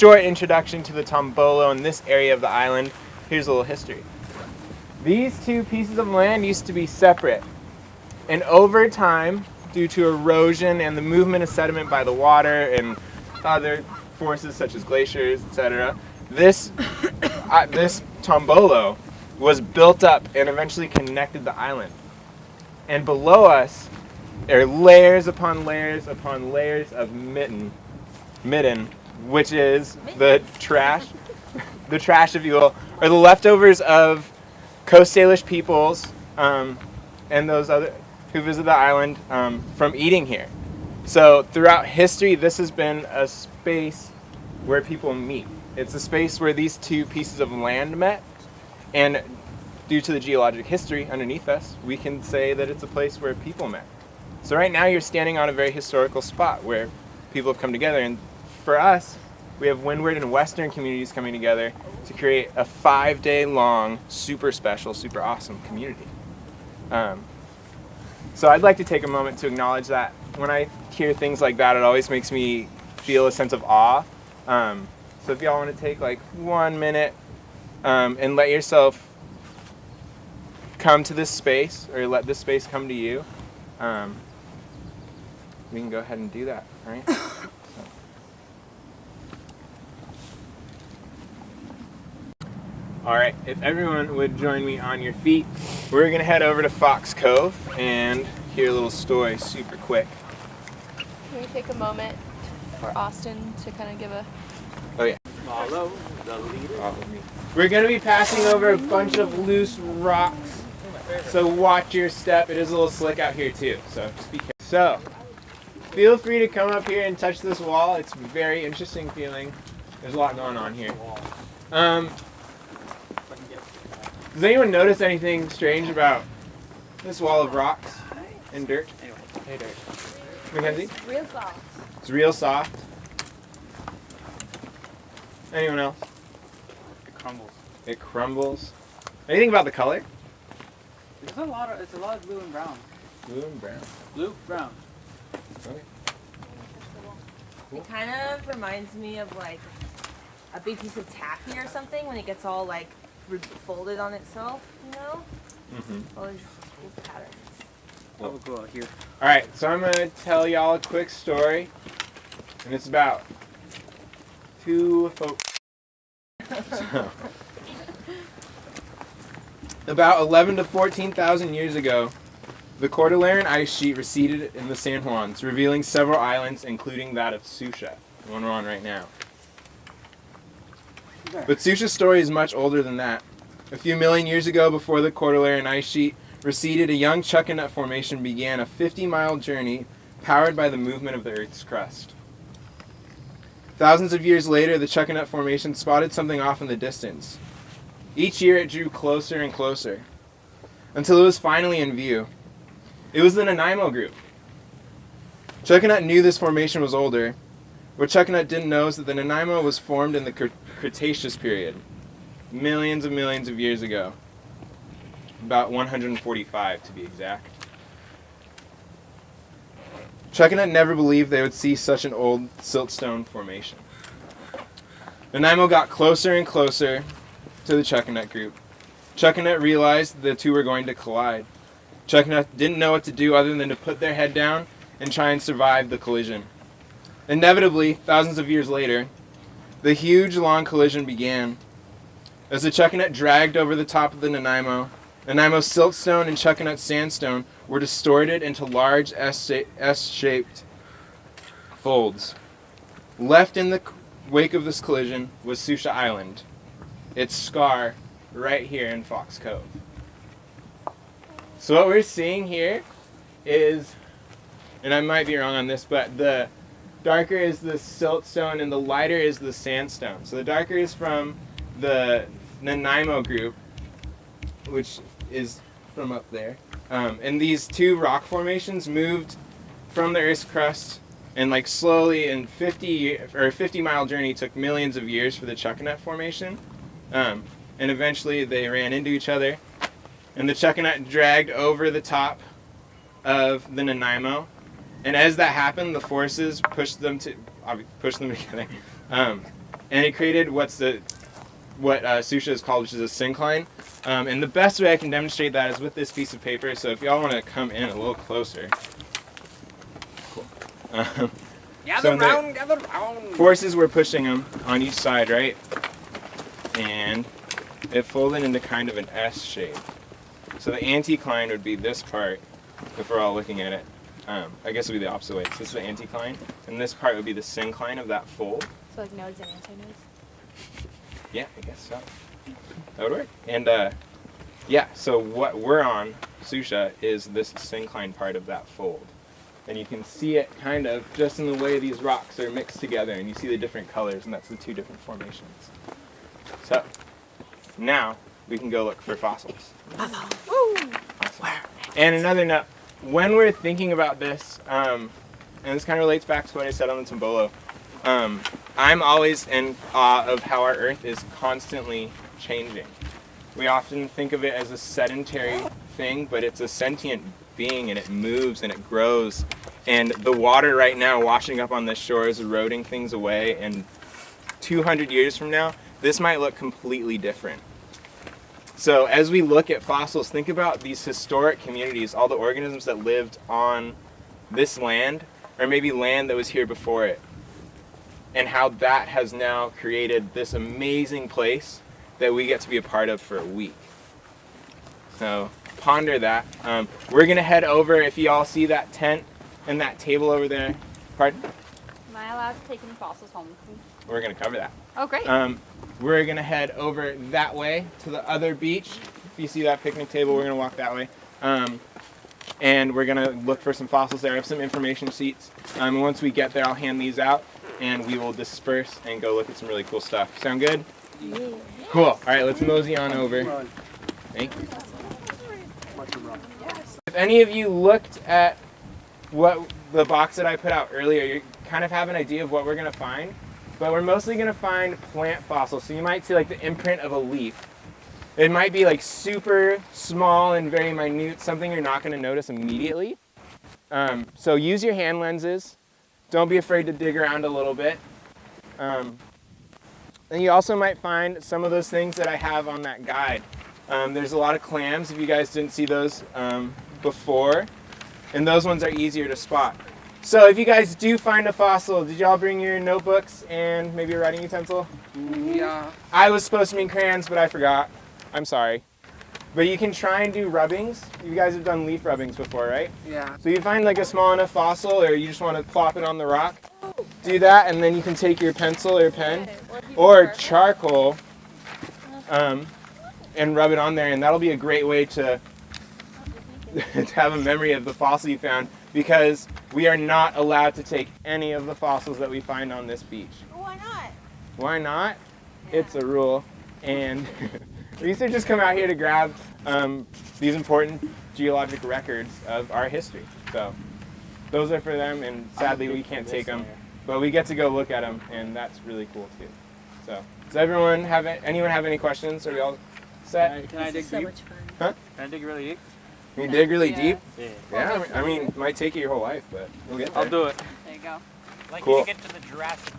short introduction to the Tombolo and this area of the island, here's a little history. These two pieces of land used to be separate. And over time, due to erosion and the movement of sediment by the water and other forces such as glaciers, etc., this Tombolo was built up and eventually connected the island. And below us are layers upon layers upon layers of midden, which is the trash, if you will, or the leftovers of Coast Salish peoples and those other who visit the island from eating here. So throughout history, this has been a space where people meet. It's a space where these two pieces of land met, and due to the geologic history underneath us, we can say that it's a place where people met. So right now you're standing on a very historical spot where people have come together, and for us, we have windward and western communities coming together to create a 5-day long, super special, super awesome community. So I'd like to take a moment to acknowledge that. When I hear things like that, it always makes me feel a sense of awe. So if y'all want to take like 1 minute and let yourself come to this space, or let this space come to you, we can go ahead and do that, all right? All right, if everyone would join me on your feet, we're gonna head over to Fox Cove and hear a little story super quick. Can we take a moment for Austin to kind of give a... Oh yeah. Follow the leader. Follow me. We're gonna be passing over a bunch of loose rocks, so watch your step. It is a little slick out here too, so just be careful. So, feel free to come up here and touch this wall. It's a very interesting feeling. There's a lot going on here. Does anyone notice anything strange about this wall of rocks and dirt? Hey, dirt. Mackenzie? It's real soft. It's real soft. Anyone else? It crumbles. It crumbles. Anything about the color? It's a lot of blue and brown. Blue and brown. Blue, brown. Okay. It kind of reminds me of like a big piece of taffy or something when it gets all like folded on itself, you know? Mm-hmm. All these cool patterns. We'll go out here. All right, so I'm going to tell y'all a quick story, and it's about two folks. So, about 11 to 14,000 years ago, the Cordilleran ice sheet receded in the San Juans, revealing several islands, including that of Sucia, the one we're on right now. But Sucia's story is much older than that. A few million years ago, before the Cordilleran ice sheet receded, a young chuckanut formation began a 50-mile journey powered by the movement of the Earth's crust. Thousands of years later, the chuckanut formation spotted something off in the distance. Each year it drew closer and closer, until it was finally in view. It was the Nanaimo group. Chuckanut knew this formation was older. What Chuckanut didn't know is that the Nanaimo was formed in the Cretaceous period, millions of years ago. About 145 to be exact. Chuckanut never believed they would see such an old siltstone formation. Nanaimo got closer and closer to the Chuckanut group. Chuckanut realized the two were going to collide. Chuckanut didn't know what to do other than to put their head down and try and survive the collision. Inevitably, thousands of years later, the huge long collision began. As the Chuckanut dragged over the top of the Nanaimo, Nanaimo's siltstone and Chuckanut sandstone were distorted into large S-shaped folds. Left in the wake of this collision was Sucia Island, its scar right here in Fox Cove. So what we're seeing here is, and I might be wrong on this, but the darker is the siltstone and the lighter is the sandstone. So the darker is from the Nanaimo group, which is from up there. And these two rock formations moved from the Earth's crust, and like slowly in 50-mile journey took millions of years for the Chuckanut formation. And eventually they ran into each other, and the Chuckanut dragged over the top of the Nanaimo. And as that happened, the forces pushed them together. and it created what Sucia is called, which is a syncline. And the best way I can demonstrate that is with this piece of paper. So if y'all want to come in a little closer. Cool. Gather round. Forces were pushing them on each side, right? And it folded into kind of an S shape. So the anticline would be this part, if we're all looking at it. I guess it would be the opposite way. So this is the anticline, and this part would be the syncline of that fold. So like nodes and antinodes? Yeah, I guess so. That would work. And yeah, so what we're on, Sucia, is this syncline part of that fold. And you can see it kind of just in the way these rocks are mixed together, and you see the different colors, and that's the two different formations. So now we can go look for fossils. Awesome. And another note, when we're thinking about this, and this kind of relates back to what I said on the Tombolo, I'm always in awe of how our Earth is constantly changing. We often think of it as a sedentary thing, but it's a sentient being, and it moves and it grows. And the water right now washing up on this shore is eroding things away, and 200 years from now, this might look completely different. So as we look at fossils, think about these historic communities, all the organisms that lived on this land, or maybe land that was here before it, and how that has now created this amazing place that we get to be a part of for a week. So ponder that. We're gonna head over, if you all see that tent and that table over there. Pardon? Am I allowed to take any fossils home with me? We're gonna cover that. Oh, great. We're gonna head over that way to the other beach. If you see that picnic table, we're gonna walk that way. And we're gonna look for some fossils there. I have some information sheets. And once we get there, I'll hand these out, and we will disperse and go look at some really cool stuff. Sound good? Yeah. Cool. All right, let's mosey on over. Thank you. If any of you looked at what the box that I put out earlier, you kind of have an idea of what we're gonna find. But we're mostly gonna find plant fossils. So you might see like the imprint of a leaf. It might be like super small and very minute, something you're not gonna notice immediately. So use your hand lenses. Don't be afraid to dig around a little bit. And you also might find some of those things that I have on that guide. There's a lot of clams, if you guys didn't see those before. And those ones are easier to spot. So if you guys do find a fossil, did y'all bring your notebooks and maybe a writing utensil? Yeah. I was supposed to bring crayons, but I forgot. I'm sorry. But you can try and do rubbings. You guys have done leaf rubbings before, right? Yeah. So you find like a small enough fossil, or you just want to plop it on the rock. Do that, and then you can take your pencil or pen or charcoal and rub it on there, and that'll be a great way to have a memory of the fossil you found, because we are not allowed to take any of the fossils that we find on this beach. Why not? Why not? It's a rule. And researchers come out here to grab these important geologic records of our history. So those are for them, and sadly we can't take them, but we get to go look at them, and that's really cool too. So does anyone have any questions? Are we all set? Can I dig So deep? much fun. Huh? Can I dig really deep? Can you dig really Yeah. deep? Yeah. Yeah, I mean, it might take you your whole life, but we'll get there. I'll do it. There you go. Like Cool. you to get to the Jurassic.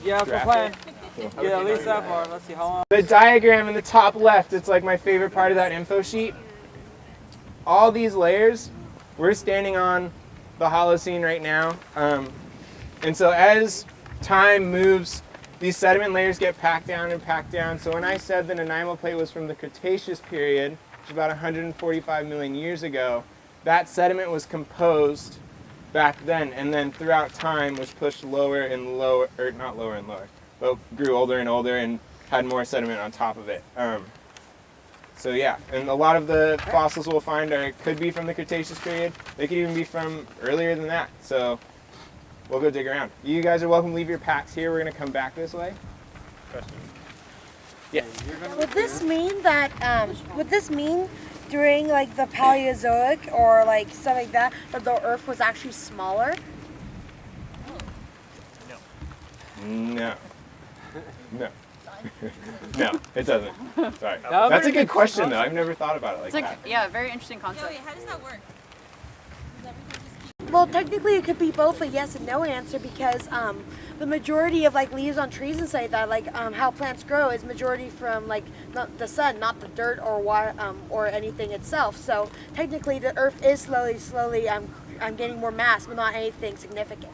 Yeah, that's the Jurassic? plan. Cool. Yeah, at least that far. Let's see how long. The diagram in the top left, it's like my favorite part of that info sheet. All these layers, we're standing on the Holocene right now. And so as time moves, these sediment layers get packed down and packed down. So when I said the Nanaimo plate was from the Cretaceous period, which is about 145 million years ago, that sediment was composed back then, and then throughout time was pushed lower and lower, or not lower and lower, but grew older and older and had more sediment on top of it. So yeah, and a lot of the fossils we'll find could be from the Cretaceous period. They could even be from earlier than that. So we'll go dig around. You guys are welcome to leave your packs here. We're gonna come back this way. Yeah. Would this mean that, during like the Paleozoic or like stuff like that the Earth was actually smaller? No. No. No, it doesn't. Sorry. was That's a pretty good question though. I've never thought about it like It's like, that. yeah, very interesting concept. Joey, how does that work? Well, technically it could be both a yes and no answer because the majority of like leaves on trees and stuff like that, like how plants grow, is majority from like not the sun, not the dirt or water or anything itself. So technically, the Earth is slowly I'm gaining more mass, but not anything significant.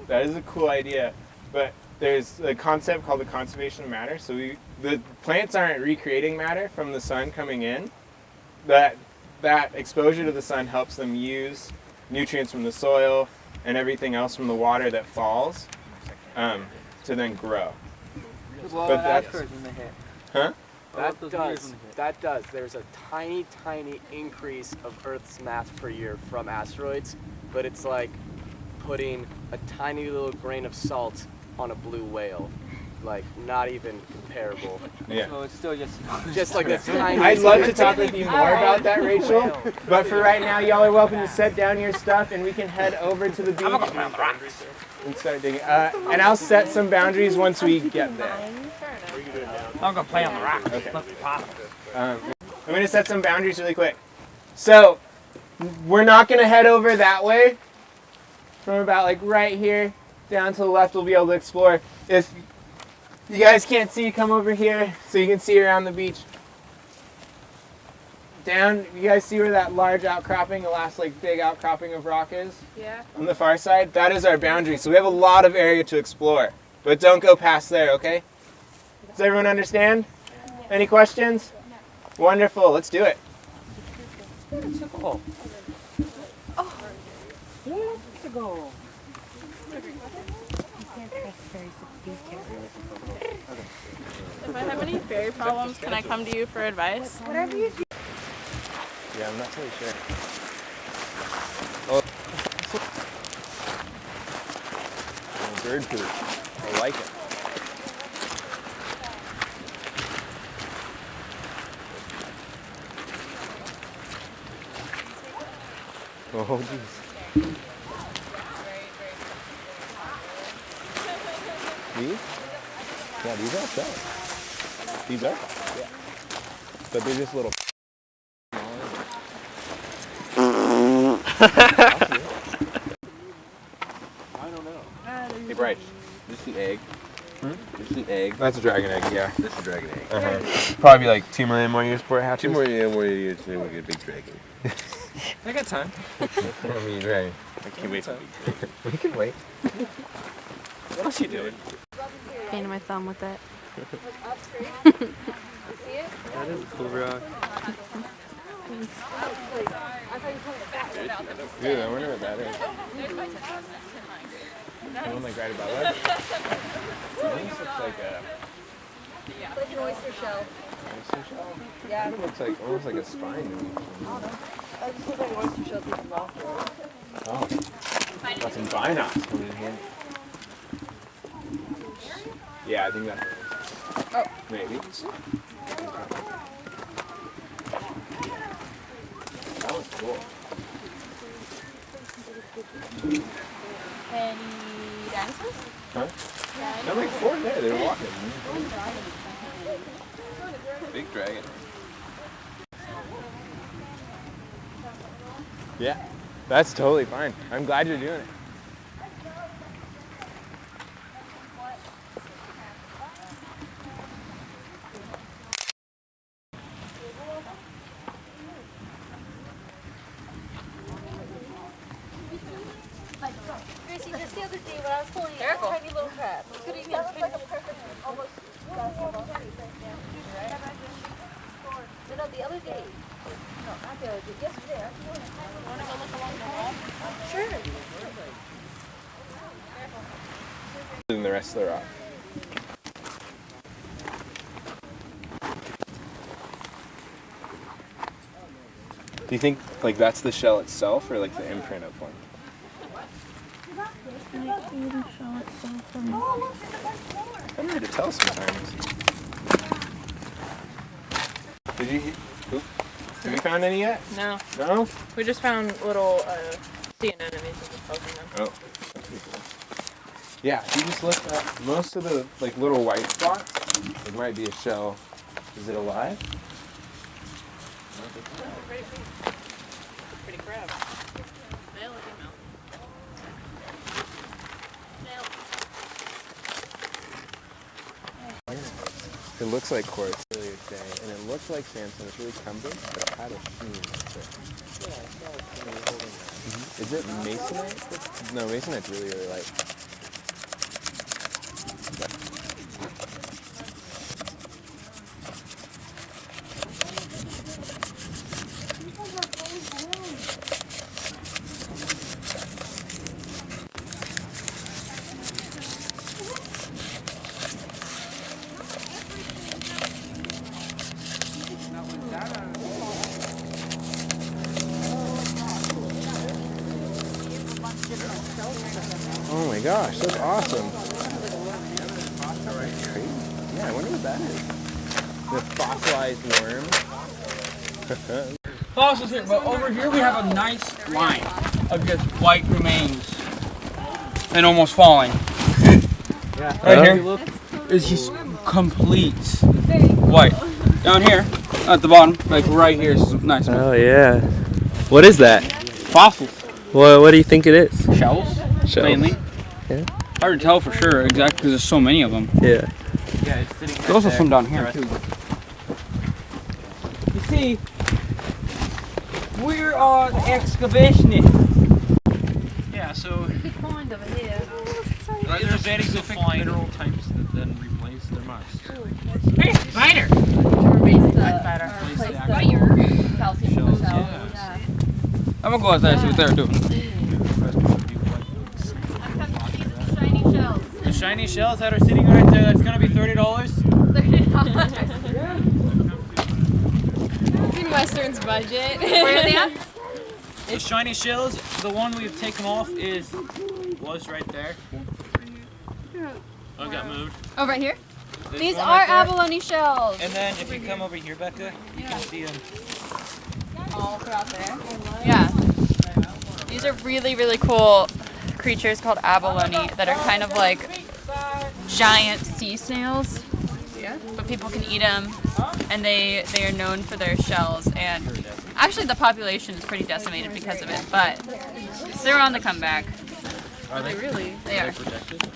That is a cool idea, but there's a concept called the conservation of matter. So the plants aren't recreating matter from the sun coming in. That exposure to the sun helps them use nutrients from the soil and everything else from the water that falls to then grow. Well, But that's- asteroids when they hit. Huh? That does. There's a tiny increase of Earth's mass per year from asteroids, but it's like putting a tiny little grain of salt on a blue whale. Like, not even comparable. Yeah. So it's still Just like a tiny... I'd love to talk with you more about that, Rachel. But for right now, y'all are welcome to set down your stuff, and we can head over to the beach and start digging. And I'll set some boundaries once we get there. I'm gonna play on the rock. Okay. I'm going to set some boundaries really quick. So, we're not going to head over that way. From about like right here down to the left, we'll be able to explore. If you guys can't see, come over here so you can see around the beach. Down, you guys see where that large outcropping, the last like big outcropping of rock is? Yeah. On the far side? That is our boundary. So we have a lot of area to explore. But don't go past there, okay? Does everyone understand? Any questions? Wonderful, let's do it. Cool. If I have any fairy problems, can I come to you for advice? Whatever you do. Yeah, I'm not totally sure. Oh, bird poop. I like it. Oh, jeez. These? Yeah, these are shells. These are? Yeah. But they're just little. I don't know. Hey, Bryce. This is the egg. This is an egg. That's a dragon egg, yeah. This is a dragon egg. Probably like 2 million more years before it hatches. 2 more years, then we get a big dragon. I got time. I mean, right. I can't wait to We can wait. What else you doing? Painted my thumb with it. That is a cool rock. Dude, I wonder what that is. The one like right above us? This looks like a Like an oyster shell. oyster shell. Yeah. It looks like almost like a spine. I just look like an oyster shell taken off. Oh. Got some binocs coming in handy. Yeah, I think that's what it is. Oh. Maybe. That was cool. Any dinosaurs? Huh? There were like 4 there. They were walking. Big dragon. Yeah, that's totally fine. I'm glad you're doing it. Gracie, just the other day when I was pulling a tiny little crab. That was like a perfect, almost. No, the other day. No, not the other day. Yesterday. Want to go look along the wall? Sure. Than the rest of the rock. Do you think like that's the shell itself or like the imprint of one? It's hard to tell sometimes. Did you? Oop. Have you found any yet? No, No? we just found little sea anemones and just poking them. Oh, that's pretty cool. Yeah, if you just look at most of the like little white spots, it might be a shell. Is it alive? Pretty crab. It looks like quartz earlier today, and it looks like sandstone. It's really crumbly, but it had a sheen to it. Is it masonite? No, masonite's really, really light. Oh my gosh, that's awesome. Yeah, I wonder what that is. The fossilized worm. Fossils here, but over here we have a nice line of just white remains and almost falling. Yeah. Right here is just complete white. Down here, at the bottom, like right here is nice. Oh yeah. What is that? Fossils. What do you think it is? Shells, mainly. Yeah. Hard to tell for sure exactly because there's so many of them. Yeah. There's also some down here too. You see, we're on excavationists. Yeah, so Good find over here. these are very specific mineral types that then replace their mass. Hey, spider! To replace the calcium Shells, shell. yeah. I'm gonna go out there and see what they're doing. Shiny shells. The shiny shells that are sitting right there, that's gonna be $30. It's in Western's budget. Where are they at? The shiny shells, the one we've taken off was right there. Oh, it got moved. Oh, right here? This These one are right there. abalone shells. And then if you come over here, Becca, you can see them. All throughout there? Yeah. These are really, really cool creatures called abalone that are kind of like giant sea snails. Yeah. But people can eat them, and they are known for their shells. And actually, the population is pretty decimated because of it, but they're on the comeback. Are they really? They are. Protected?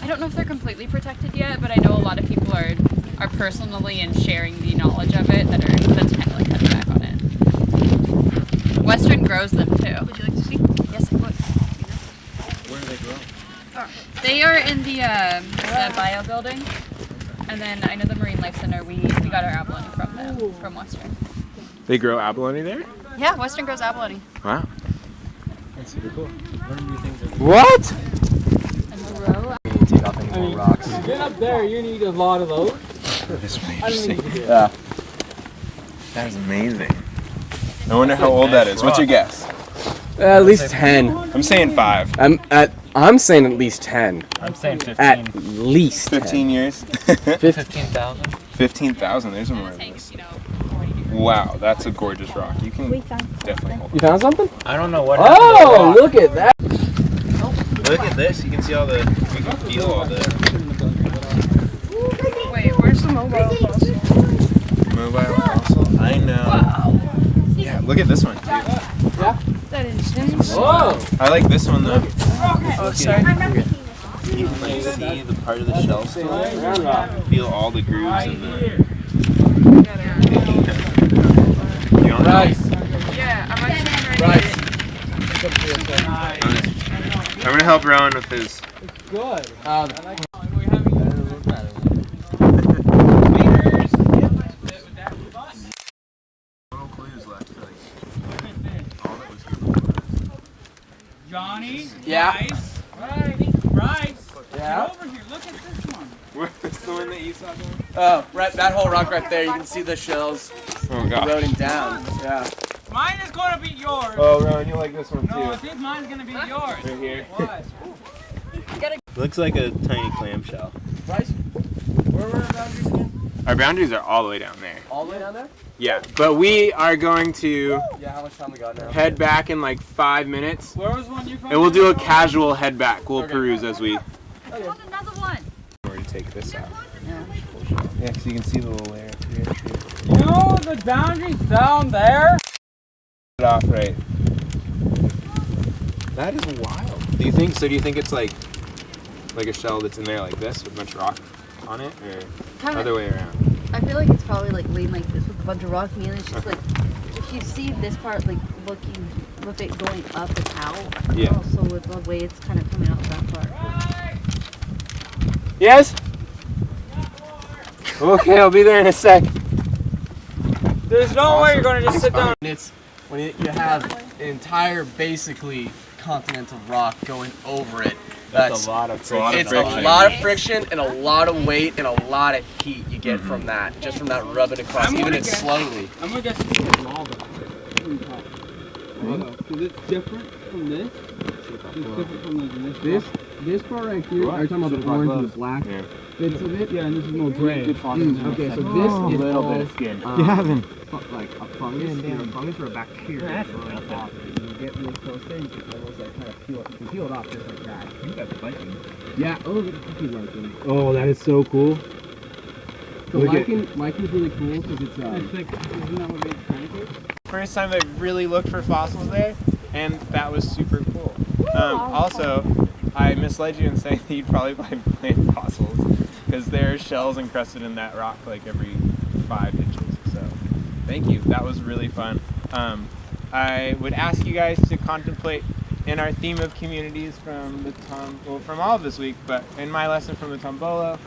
I don't know if they're completely protected yet, but I know a lot of people are personally and sharing the knowledge of it that's kind of like cutting back on it. Western grows them too. Would you like to see? Yes, I would. Where do they grow? They are in the bio building, and then I know the Marine Life Center. We got our abalone from them, from Western. They grow abalone there? Yeah, Western grows abalone. Wow. That's super cool. What? Take off any more rocks. Get up there, you need a lot of those. This one I don't need to do it. Yeah. That is amazing. I wonder how old that is. What's your guess? At least 10. I'm saying 5. I'm saying at least 10. I'm saying 15. At least 15 years? 15,000. 15,000. There's more of this. Wow, that's a gorgeous rock. You can definitely hold You found something? I don't know what Oh, look at that. it. Look at this. You can see all the. You can feel all the Wait, where's the mobile fossil? mobile fossil. I know. Wow. Yeah, look at this one, dude. That is insane. Whoa. I like this one though. Oh, sorry. You can like see the part of the shell still. Feel all the grooves in the. You don't know? Yeah, I'm actually trying to I'm gonna help Rowan with his. Good. Little clues left. Johnny. Yeah. Bryce. Yeah. Get over here. Look at this one. Where's the one that you saw going? Oh, right, that whole rock right there, you can see the shells Oh gosh. eroding down. Yeah. Mine is gonna be yours. Oh, Rowan, you like this one No, I too. think mine's gonna be yours. Right here. What? Looks like a tiny clamshell. Bryce, where were our boundaries again? Our boundaries are all the way down there. All the way down there? Yeah, but we are going to Yeah, how much time we got now? head back in like 5 minutes, Where was one you found? and we'll do a casual head back. We'll peruse as we. Another one. We're to take this out. Yeah, so you can see the little layer. You know the boundaries down there? It off right. That is wild. Do you think? So do you think it's like a shell that's in there like this with a bunch of rock? on it, or Kinda- other way around? I feel like it's probably like laying like this with a bunch of rock, and it's just like if you see this part like looking with it going up and out. Yeah. Also with the way it's kind of coming out that part. Yes? Okay, I'll be there in a sec. There's no way you're gonna just sit down. It's when you have an entire basically continental rock going over it. That's a lot of friction. It's a lot of friction and a lot of weight and a lot of heat you get from that, just from that rubbing across, even it slowly. I'm gonna guess it's lava. Because it's different from this. It's different from this part right here. Are you talking about the orange and the black bits of it? Yeah, and this is more gray. Okay, so this is a little bit of skin. You haven't. Like a fungus, either a fungus or a bacteria. You get real close there, you can almost like kind of peel it. You can peel it off just like that. You got Viking. Yeah, oh, look at the cookie Viking. Oh, that is so cool. So lichen's really cool because it's like, isn't that what makes pancakes? First time I really looked for fossils there, and that was super cool. Also, I misled you in saying that you'd probably find plant fossils, because there are shells encrusted in that rock like every 5 inches. So, thank you. That was really fun. I would ask you guys to contemplate in our theme of communities from the from all of this week, but in my lesson from the Tombolo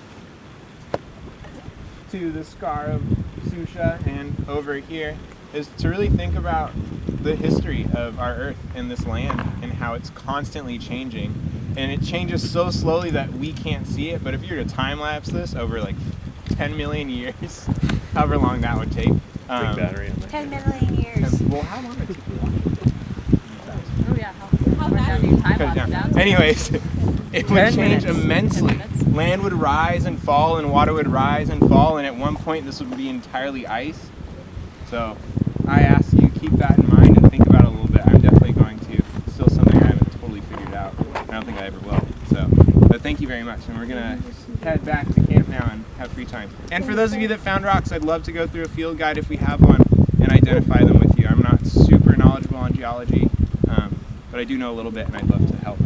to the scar of Sucia and over here, is to really think about the history of our earth and this land and how it's constantly changing. And it changes so slowly that we can't see it, but if you were to time lapse this over like 10 million years, however long that would take. Big battery in there. 10 million years. Well, how long would it take you to walk? Oh yeah, how down your time Cut it lapse down. down. Anyways, it would change immensely. 10 minutes. Land would rise and fall, and water would rise and fall, and at one point this would be entirely ice. So I ask you keep that in mind and think about it a little bit. I'm definitely going to. It's still something I haven't totally figured out. I don't think I ever will. So, but thank you very much, and we're gonna head back to camp now and have free time. And for those of you that found rocks, I'd love to go through a field guide if we have one and identify them with you. I'm not super knowledgeable on geology, but I do know a little bit, and I'd love to help.